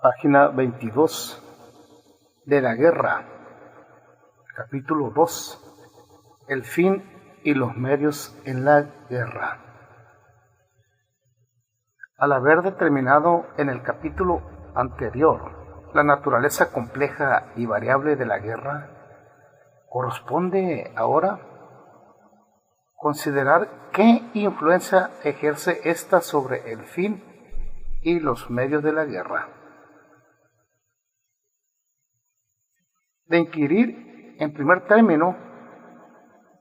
Página 22 de la guerra, capítulo 2, el fin y los medios en la guerra. Al haber determinado en el capítulo anterior la naturaleza compleja y variable de la guerra, corresponde ahora considerar qué influencia ejerce ésta sobre el fin y los medios de la guerra. De inquirir, en primer término,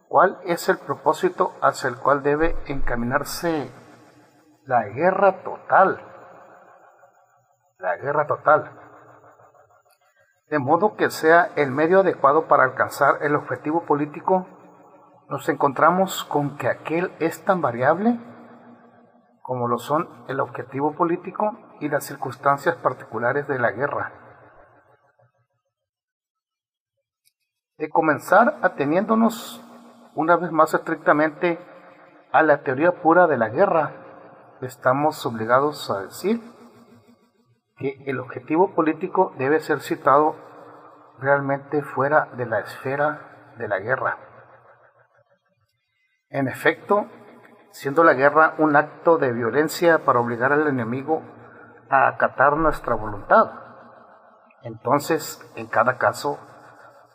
cuál es el propósito hacia el cual debe encaminarse la guerra total. De modo que sea el medio adecuado para alcanzar el objetivo político, nos encontramos con que aquel es tan variable como lo son el objetivo político y las circunstancias particulares de la guerra. De comenzar ateniéndonos una vez más estrictamente a la teoría pura de la guerra, estamos obligados a decir que el objetivo político debe ser situado realmente fuera de la esfera de la guerra. En efecto, siendo la guerra un acto de violencia para obligar al enemigo a acatar nuestra voluntad, entonces, en cada caso,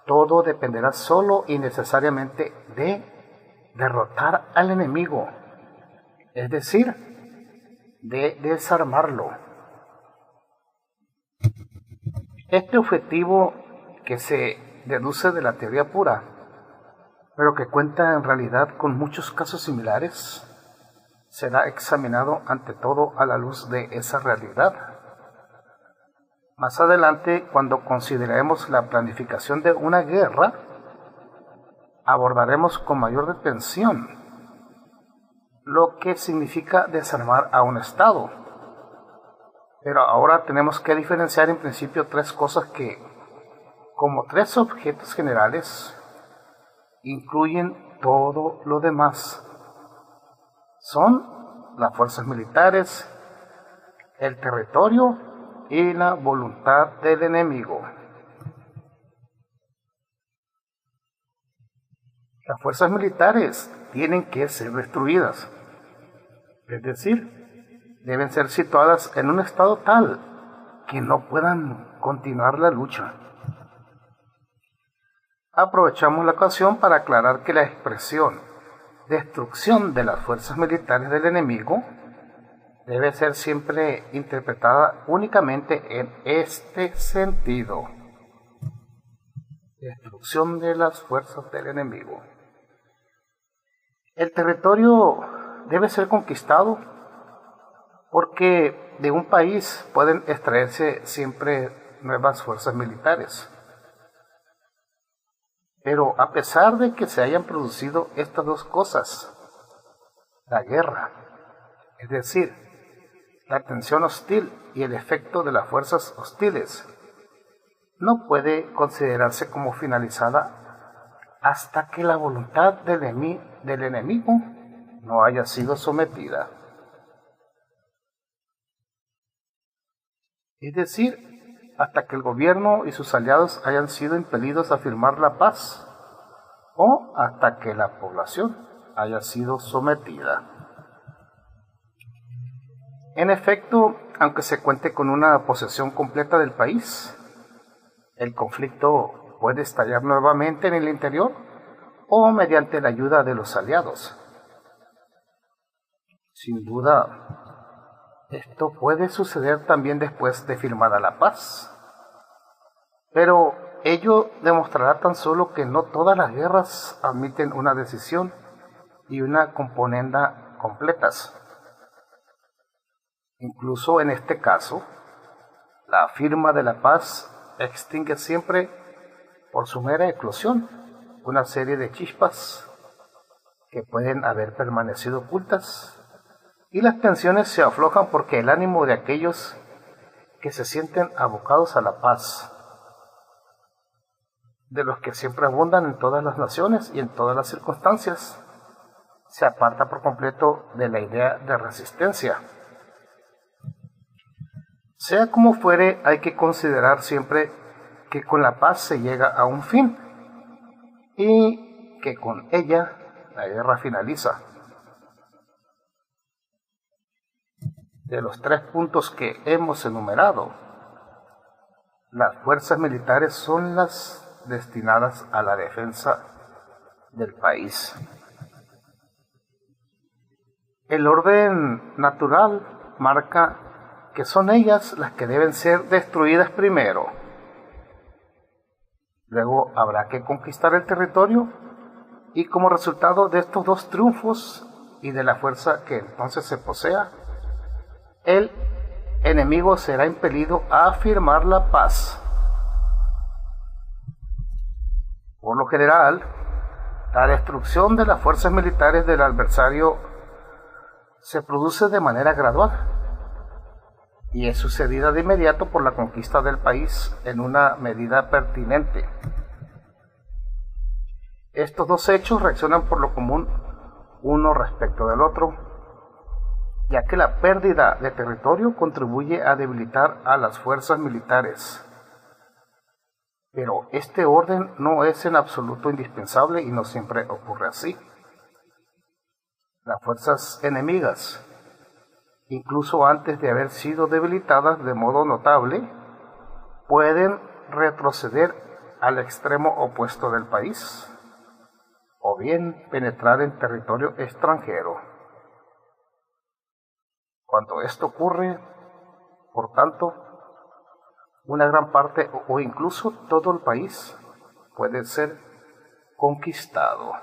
todo dependerá solo y necesariamente de derrotar al enemigo, es decir, de desarmarlo. Este objetivo que se deduce de la teoría pura, pero que cuenta en realidad con muchos casos similares, será examinado ante todo a la luz de esa realidad. Más adelante, cuando consideremos la planificación de una guerra, abordaremos con mayor detención lo que significa desarmar a un Estado. Pero ahora tenemos que diferenciar en principio tres cosas que, como tres objetos generales, incluyen todo lo demás. Son las fuerzas militares, el territorio y la voluntad del enemigo. Las fuerzas militares tienen que ser destruidas, es decir, deben ser situadas en un estado tal que no puedan continuar la lucha. Aprovechamos la ocasión para aclarar que la expresión destrucción de las fuerzas militares del enemigo debe ser siempre interpretada únicamente en este sentido: destrucción de las fuerzas del enemigo. El territorio debe ser conquistado porque de un país pueden extraerse siempre nuevas fuerzas militares. Pero a pesar de que se hayan producido estas dos cosas, la guerra, es decir, la tensión hostil y el efecto de las fuerzas hostiles, no puede considerarse como finalizada hasta que la voluntad del enemigo no haya sido sometida. Es decir, hasta que el gobierno y sus aliados hayan sido impelidos a firmar la paz, o hasta que la población haya sido sometida. En efecto, aunque se cuente con una posesión completa del país, el conflicto puede estallar nuevamente en el interior o mediante la ayuda de los aliados. Sin duda, esto puede suceder también después de firmada la paz, pero ello demostrará tan solo que no todas las guerras admiten una decisión y una componenda completas. Incluso en este caso, la firma de la paz extingue siempre, por su mera eclosión, una serie de chispas que pueden haber permanecido ocultas, y las tensiones se aflojan porque el ánimo de aquellos que se sienten abocados a la paz, de los que siempre abundan en todas las naciones y en todas las circunstancias, se aparta por completo de la idea de resistencia. Sea como fuere, hay que considerar siempre que con la paz se llega a un fin y que con ella la guerra finaliza. De los 3 puntos que hemos enumerado, las fuerzas militares son las destinadas a la defensa del país. El orden natural marca que son ellas las que deben ser destruidas primero. Luego habrá que conquistar el territorio y como resultado de estos 2 triunfos y de la fuerza que entonces se posea, el enemigo será impelido a firmar la paz. Por lo general, la destrucción de las fuerzas militares del adversario se produce de manera gradual y es sucedida de inmediato por la conquista del país en una medida pertinente. Estos 2 hechos reaccionan por lo común uno respecto del otro, ya que la pérdida de territorio contribuye a debilitar a las fuerzas militares. Pero este orden no es en absoluto indispensable y no siempre ocurre así. Las fuerzas enemigas, incluso antes de haber sido debilitadas de modo notable, pueden retroceder al extremo opuesto del país o bien penetrar en territorio extranjero. Cuando esto ocurre, por tanto, una gran parte o incluso todo el país puede ser conquistado.